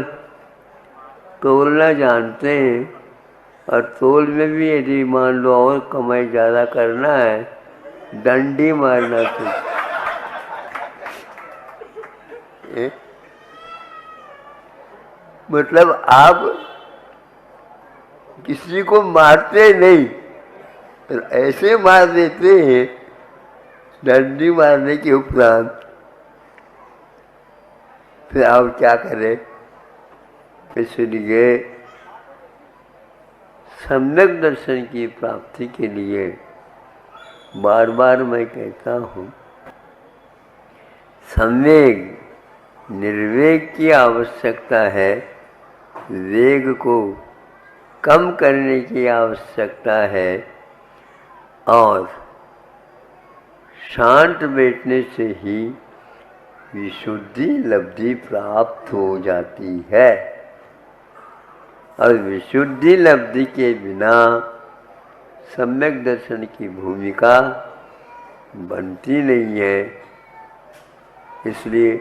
तोलना जानते हैं, और तोल में भी यदि मान लो और कमाई ज़्यादा करना है, डंडी मारना चाहिए। मतलब आप किसी को मारते नहीं, तो ऐसे मार देते हैं डंडी मारने के उपरांत, फिर आप क्या करें? इसलिए सम्यक दर्शन की प्राप्ति के लिए बार बार मैं कहता हूँ, सम्यक निर्वेग की आवश्यकता है, वेग को कम करने की आवश्यकता है, और शांत बैठने से ही विशुद्धि लब्धि प्राप्त हो जाती है। और विशुद्धि लब्धि के बिना सम्यक दर्शन की भूमिका बनती नहीं है। इसलिए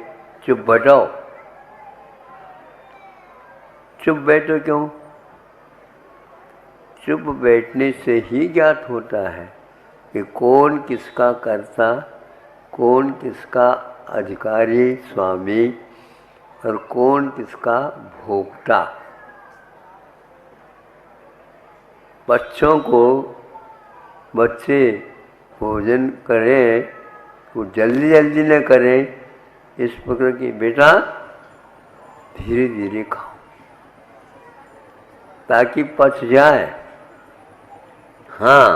चुप बैठो। चुप बैठो क्यों? चुप बैठने से ही ज्ञात होता है कि कौन किसका कर्ता, कौन किसका अधिकारी स्वामी, और कौन किसका भोक्ता। बच्चों को बच्चे भोजन करें तो जल्दी जल्दी न करें, इस प्रकार की बेटा धीरे धीरे खाओ ताकि पच जाए। हाँ,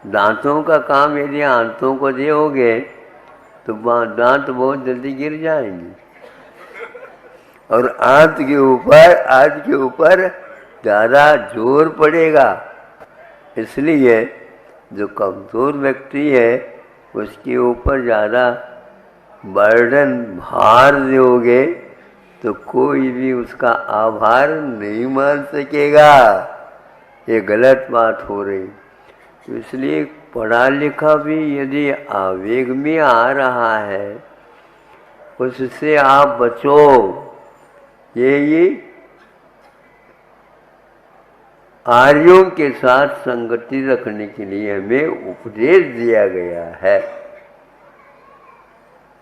दांतों का काम यदि आंतों को दोगे तो दांत बहुत जल्दी गिर जाएंगे, और आंत के ऊपर ज़्यादा जोर पड़ेगा। इसलिए जो कमज़ोर व्यक्ति है उसके ऊपर ज़्यादा बर्डन भार दोगे तो कोई भी उसका आभार नहीं मान सकेगा। ये गलत बात हो रही। तो इसलिए पढ़ा लिखा भी यदि आवेग में आ रहा है उससे आप बचो। ये आर्यों के साथ संगति रखने के लिए हमें उपदेश दिया गया है।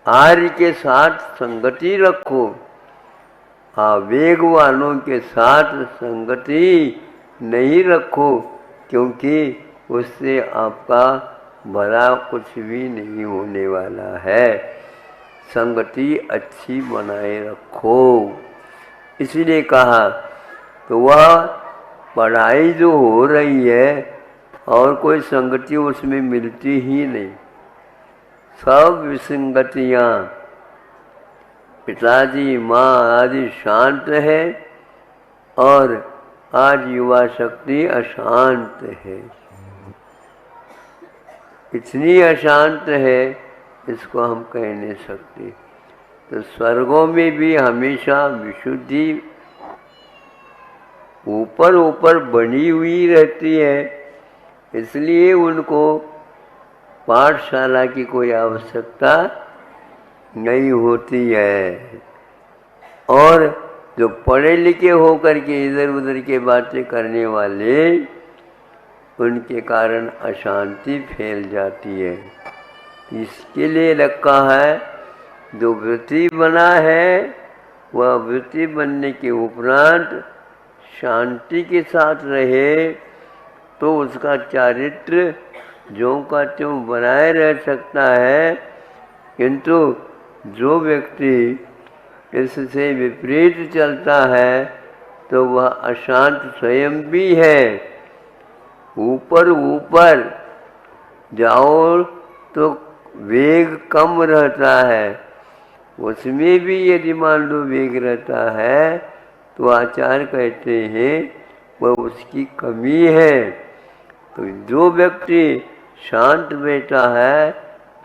आर्य के साथ संगति रखो, आवेग वालों के साथ संगति नहीं रखो, क्योंकि उससे आपका भला कुछ भी नहीं होने वाला है। संगति अच्छी बनाए रखो। इसीलिए कहा तो वह पढ़ाई जो हो रही है और कोई संगति उसमें मिलती ही नहीं। सब विसंगतियाँ, पिताजी माँ आदि शांत है और आज युवा शक्ति अशांत है। इतनी अशांत है, इसको हम कह नहीं सकते। तो स्वर्गों में भी हमेशा विशुद्धि ऊपर ऊपर बनी हुई रहती है, इसलिए उनको पाठशाला की कोई आवश्यकता नहीं होती है। और जो पढ़े लिखे होकर के इधर उधर के बातें करने वाले, उनके कारण अशांति फैल जाती है। इसके लिए रखा है, जो वृत्ति बना है वह वृत्ति बनने के उपरांत शांति के साथ रहे तो उसका चारित्र ज्यों का त्यों बनाए रह सकता है। किंतु जो व्यक्ति इससे विपरीत चलता है तो वह अशांत स्वयं भी है। ऊपर ऊपर जाओ तो वेग कम रहता है, उसमें भी यदि मान लो वेग रहता है तो आचार्य कहते हैं वह उसकी कमी है। तो जो व्यक्ति शांत बैठा है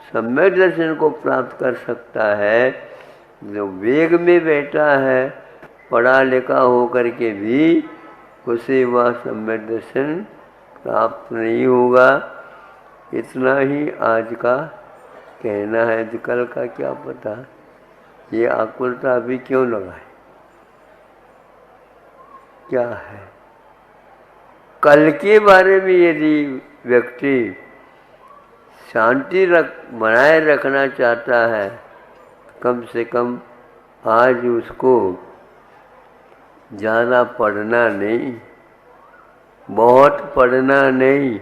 सम्यक दर्शन को प्राप्त कर सकता है। जो वेग में बैठा है, पढ़ा लिखा होकर के भी उसे वह सम्यक दर्शन प्राप्त नहीं होगा। इतना ही आज का कहना है। कल का क्या पता, ये आकुलता अभी क्यों लगाए, क्या है। कल के बारे में यदि व्यक्ति शांति बनाए रखना चाहता है, कम से कम आज उसको ज़्यादा पढ़ना नहीं, बहुत पढ़ना नहीं।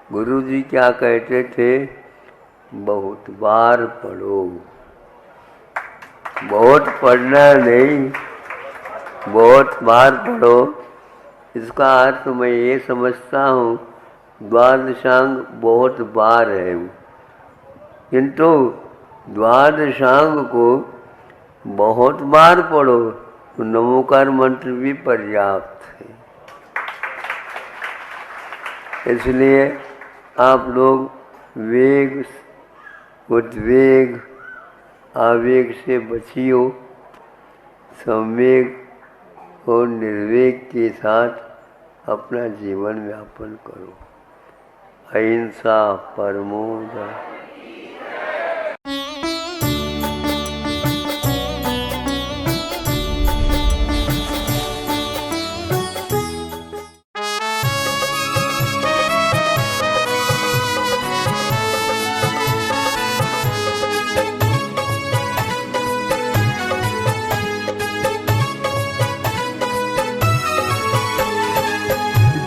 गुरुजी क्या कहते थे, बहुत बार पढ़ो, बहुत पढ़ना नहीं, बहुत बार पढ़ो। इसका अर्थ मैं ये समझता हूँ, द्वादशांग बहुत बार है, किंतु द्वादशांग को बहुत बार पढ़ो तो नमोकार मंत्र भी पर्याप्त है। इसलिए आप लोग वेग, उद्वेग, आवेग से बचियो, संवेग और निर्वेग के साथ अपना जीवन व्यापन करो। अहिंसा परमो धर्मः।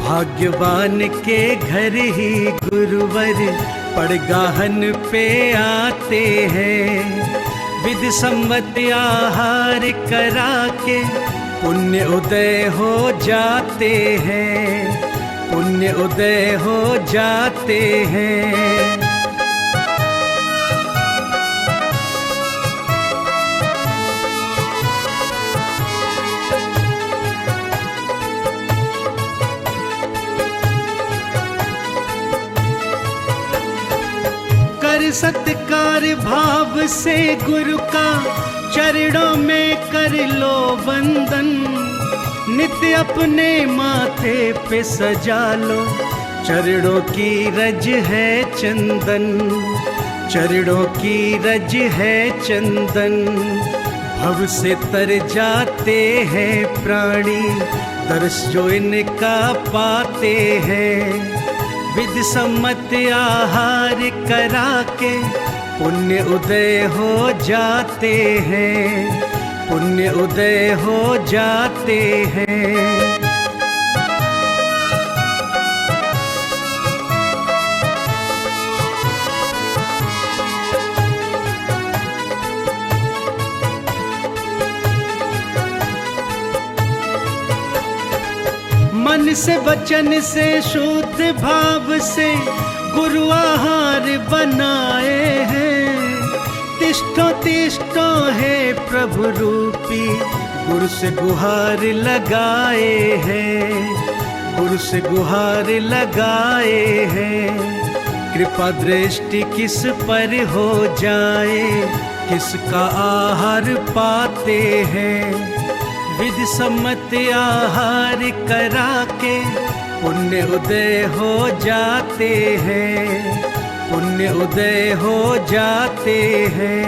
भाग्यवान के घर ही गुरुवर पड़गाहन पे आते हैं। विधि सम्मत आहार करा के पुण्य उदय हो जाते हैं, पुण्य उदय हो जाते हैं। सत्कार भाव से गुरु का चरणों में कर लो वंदन। नित्य अपने माथे पे सजा लो, चरणों की रज है चंदन, चरणों की रज है चंदन। भव से तर जाते हैं प्राणी, दर्श जो इनका पाते हैं। विधि सम्मत आहार करा के पुण्य उदय हो जाते हैं, पुण्य उदय हो जाते हैं। मन से वचन से शुद्ध भाव से गुरु आहार बनाए हैं। तिष्ठो तिष्ठो है प्रभु रूपी, गुरु से गुहार लगाए हैं, गुरु से गुहार लगाए हैं। कृपा दृष्टि किस पर हो जाए, किसका आहार पाते हैं। विधि सम्मत आहार करा के पुण्य उदय हो जाते हैं, पुण्य उदय हो जाते हैं।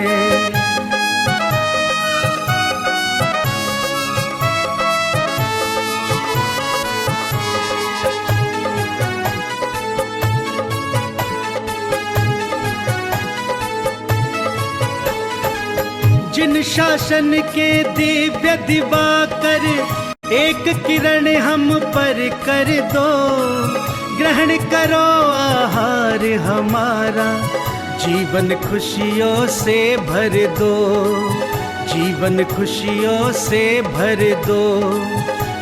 जिन शासन के दिव्य दिवाकर एक किरण हम पर कर दो, ग्रहण करो आहार हमारा, जीवन खुशियों से भर दो, जीवन खुशियों से भर दो।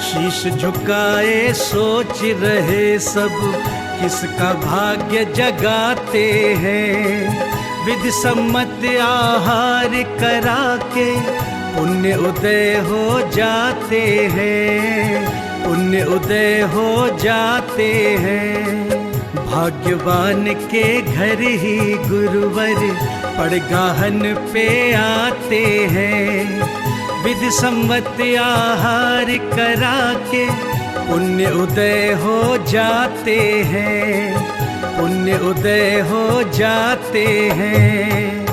शीश झुकाए सोच रहे सब, किसका भाग्य जगाते हैं। विधि सम्मत आहार करा के पुण्य उदय हो जाते हैं, पुण्य उदय हो जाते हैं। भाग्यवान के घर ही गुरुवर पड़गाहन पे आते हैं। विधि सम्मत आहार करा के पुण्य उदय हो जाते हैं, पुण्य उदय हो जाते हैं।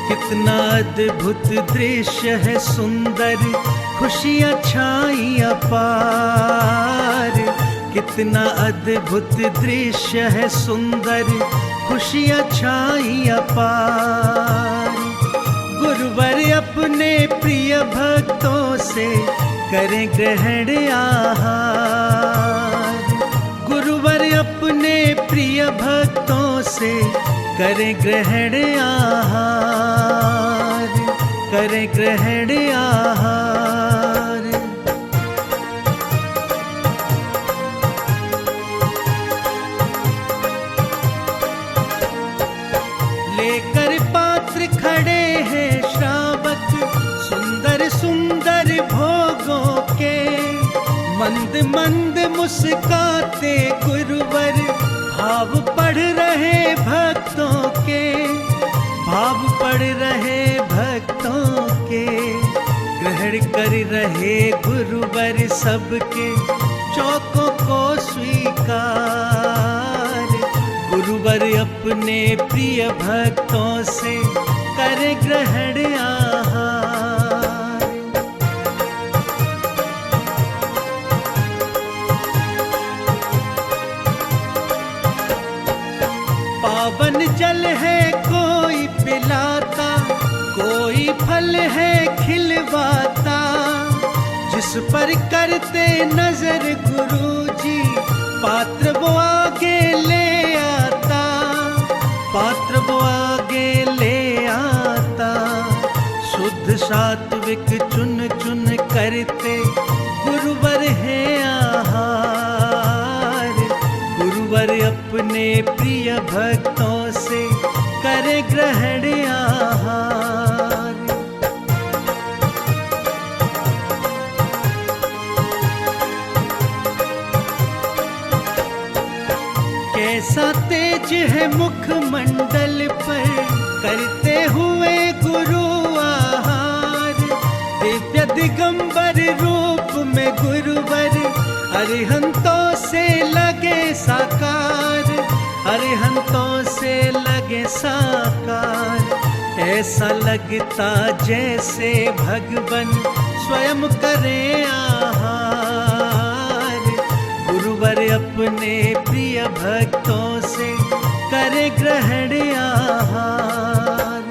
कितना अद्भुत दृश्य है सुंदर, खुशियाँ छाई अपार। कितना अद्भुत दृश्य है सुंदर, खुशियाँ छाई अपार। गुरुवर अपने प्रिय भक्तों से करें ग्रहण आहार। गुरुवर अपने प्रिय भक्तों से करें ग्रहण आहार, करें ग्रहण आहार। लेकर पात्र खड़े हैं श्रावक, सुंदर सुंदर भोगों के। मंद मंद मुस्काते गुरुवर, भाव पढ़ रहे भक्तों के, भाव पढ़ रहे भक्तों के। ग्रहण कर रहे गुरुवर सबके चौकों को स्वीकार। गुरुवर अपने प्रिय भक्तों से करे ग्रहण आहार। पावन जल है कोई पिलाता, कोई फल है खिलवाता। जिस पर करते नजर गुरुजी, पात्र वो आगे ले आता, पात्र वो आगे ले आता। शुद्ध सात्विक चुन चुन करते गुरुवर है आहार। गुरुवर अपने प्रिय भक्तों से करे ग्रहण आहार। कैसा तेज है मुखमंडल पर करते हुए गुरु आहार। दिव्य दिगंबर रूप में गुरुवर अरिहंतों से लगे साकार, अरिहंतों से लगे साकार। ऐसा लगता जैसे भगवन स्वयं करे आहार। गुरुवर अपने प्रिय भक्तों से करे ग्रहण आहार।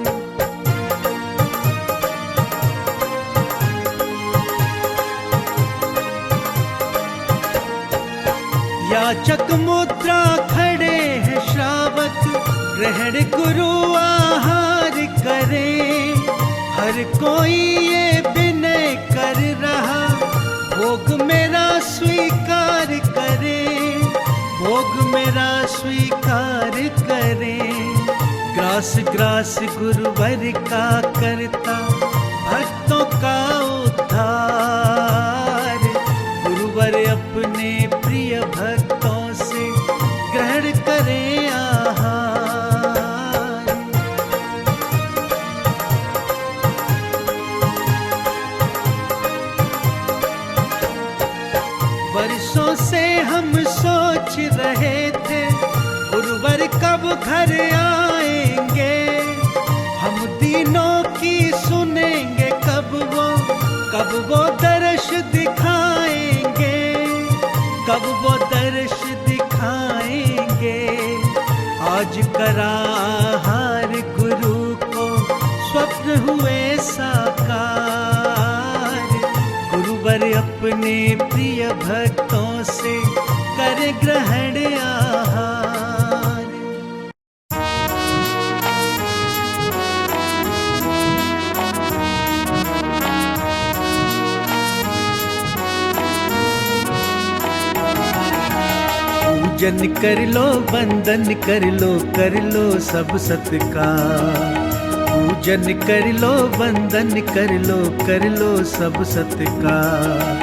याचक मुद्रा खड़े हैं श्रावक, ग्रहण गुरु आहार करे। हर कोई ये विनय कर रहा, भोग मेरा स्वीकार करे, भोग मेरा स्वीकार करे। ग्रास ग्रास गुरुवर का करता भक्तों का उद्धार। गुरुवर अपने प्रिय भक्तों से ग्रहण करें आहार। वर्षों से हम सोच रहे थे गुरुवर कब घर आएंगे, हम दीनों की सुनेंगे कब वो दर्श दिखाएंगे, कब वो दर्श दिखाएंगे। आज करा हार गुरु को स्वप्न हुए साकार। गुरुवर अपने प्रिय भक्तों से कर ग्रहण आहार। पूजन कर लो वंदन कर लो सब सत्कार। पूजन कर लो वंदन कर लो सब सत्कार।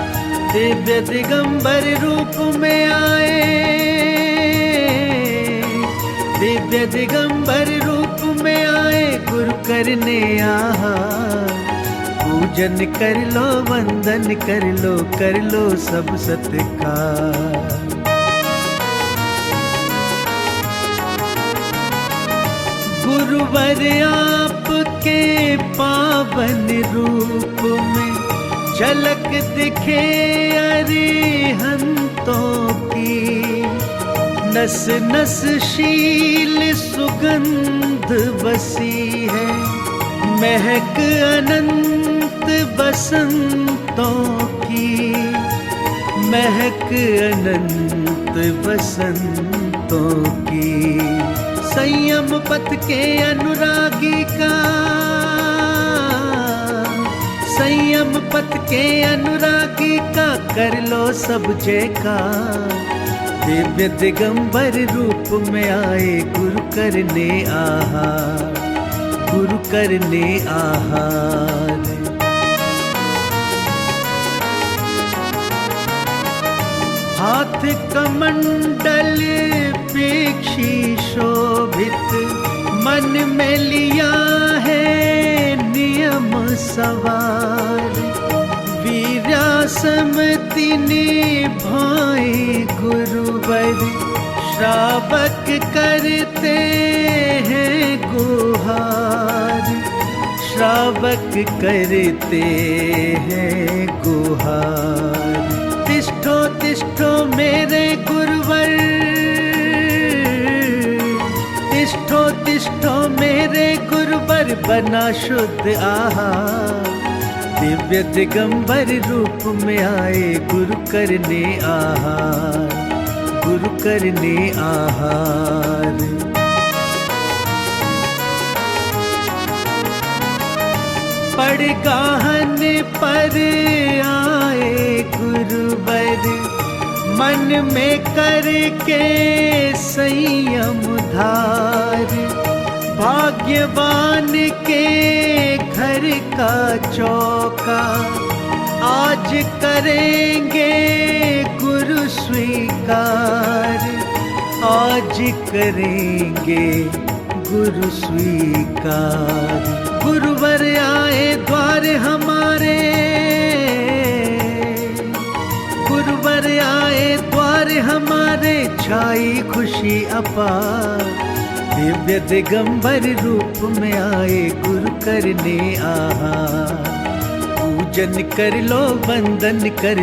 दिव्य दिगंबर रूप में आए, दिव्य दिगंबर रूप में आए गुरु करने आहार। पूजन कर लो वंदन कर लो सब सत्कार। गुरुवर आपके पावन रूप में झलक दिखे अरिहंतों की। नस नस शील सुगंध बसी है, महक अनंत बसंतों की। महक अनंत बसंतों की। संयम पथ के अनुरागी का, संयम पथ के अनुरागी का कर लो सब जयकार। दिव्य दिगंबर रूप में आए गुरु करने आहार, गुरु करने आहार। हाथ कमंडल पेक्षी शोभित, मन में लिया है नियम सवार। वीरासमति निभाए गुरुवर, श्रावक करते हैं गुहार। श्रावक करते हैं गुहार। तिष्ठो तिष्ठो मेरे गुरुवर, तिष्ठो तिष्ठो मेरे गुरुवर बना शुद्ध आहार। दिव्य दिगंबर रूप में आए गुरु करने आहार, गुरु करने आहार। पड़गाहन पर आए गुरुवर, मन में करके संयम धार। भाग्यवान के घर का चौका आज करेंगे गुरु स्वीकार। आज करेंगे गुरु स्वीकार। गुरुवर आए द्वार हमारे, गुरुवर आए द्वार हमारे, छाई खुशी अपार। दिव्य दिगंबर रूप में आए गुरु करने आहार। पूजन कर लो वंदन कर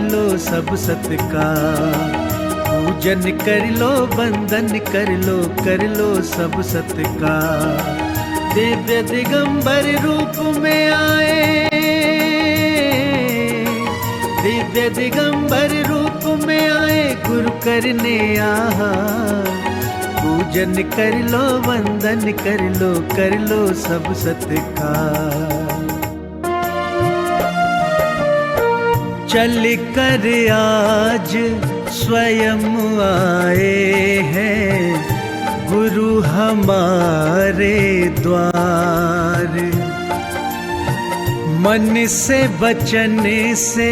लो सब सत्कार। पूजन कर लो वंदन कर लो सब सत्कार। दिव्य दिगंबर रूप में आए, दिव्य दिगंबर रूप में आए गुरु करने आहार। पूजन कर लो वंदन कर लो सब सत्कार। चल कर आज स्वयं आए हैं गुरु हमारे द्वार। मन से वचन से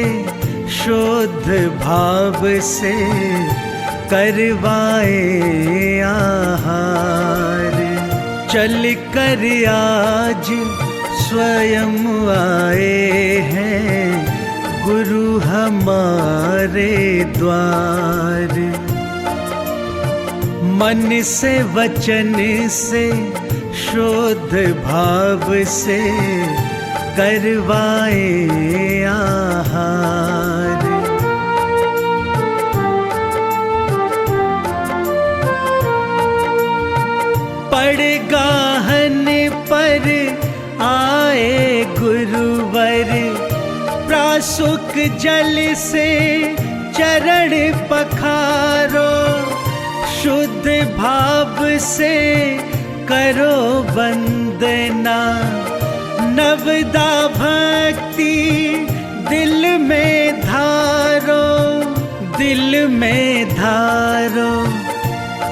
शुद्ध भाव से करवाए आहार। चल कर आज स्वयं आए हैं गुरु हमारे द्वार। मन से वचन से शुद्ध भाव से करवाए आहार। पड़गाहन पर आए गुरुवर, प्रासुक जल से चरण पखारो। शुद्ध भाव से करो वंदना, नवदा भक्ति दिल में धारो, दिल में धारो।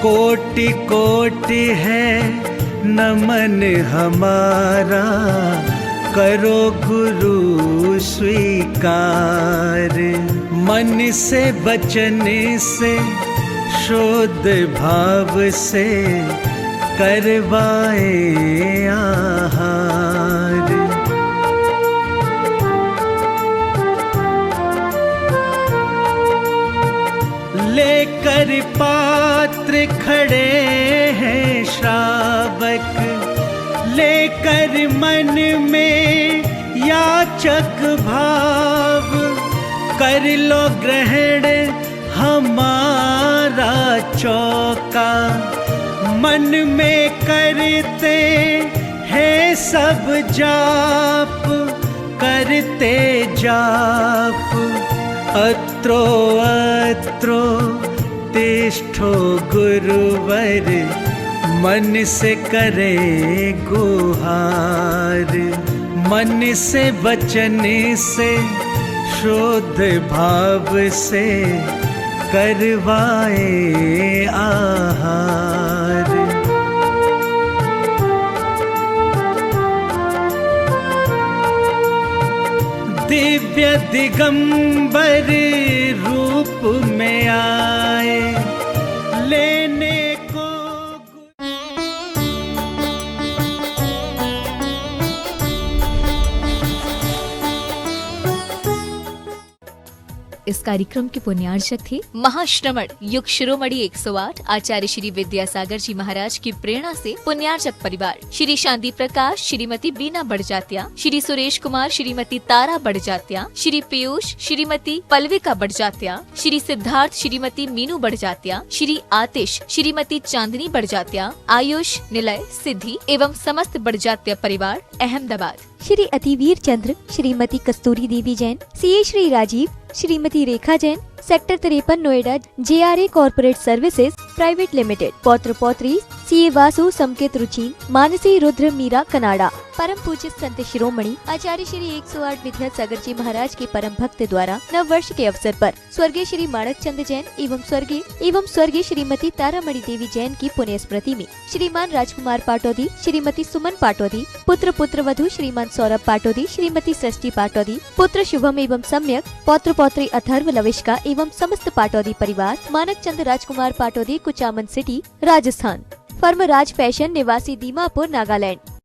कोटि कोटि है नमन हमारा, करो गुरु स्वीकार। मन से वचन से शुद्ध भाव से करवाए आहार। लेकर पात्र खड़े हैं श्रावक, लेकर मन में याचक भाव। कर लो ग्रहण हमारा चौका, मन में करते हैं सब जाप, करते जाप। अत्रो अत्रो तिष्ठो गुरुवर, मन से करे गुहार। मन से वचन से शुद्ध भाव से करवाए आहार। दिव्य दिगंबर रूप में आए लेने को। इस कार्यक्रम के पुण्यार्चक थे महाश्रमण युग शिरोमणि 108 आचार्य श्री विद्यासागर जी महाराज की प्रेरणा से पुण्यार्चक परिवार श्री शांति प्रकाश, श्रीमती बीना बड़जात्या, श्री सुरेश कुमार, श्रीमती तारा बड़जात्या, श्री पीयूष, श्रीमती पल्विका बड़जात्या, श्री सिद्धार्थ, श्रीमती मीनू बड़जात्या, श्री आतिश, श्रीमती चांदनी बड़जात्या, आयुष, निलय, सिद्धि एवं समस्त बड़जात्या परिवार Ahmedabad. Shri Ativir Chandra, Shrimati Kasturi Devi Jain, CA Shri Rajiv, Shrimati Rekha Jain, sector 53 Noida, JRA corporate services private limited. पौत्र पौत्री सीए वासु समकेत रुचि, मानसी रुद्र मीरा कनाडा। परम पूज्य संत शिरोमणि आचार्य श्री 108 विद्यासागर जी महाराज के परम भक्त द्वारा नव वर्ष के अवसर पर स्वर्गीय श्री माणक चंद जैन एवं स्वर्गीय श्रीमती तारामणि देवी जैन की पुण्य स्मृति में श्रीमान राजकुमार पाटौदी, श्रीमती सुमन पाटौदी, पुत्र वधु श्रीमान सौरभ पाटौदी, श्रीमती सृष्टि पाटौदी, पुत्र शुभम एवं सम्यक, पौत्र पौत्री अथर्व लविष्का एवं समस्त पाटौदी परिवार, मानक चंद राजकुमार पाटौदी, कुचामन सिटी, राजस्थान। फर्म राज फैशन, निवासी दीमापुर, नागालैंड।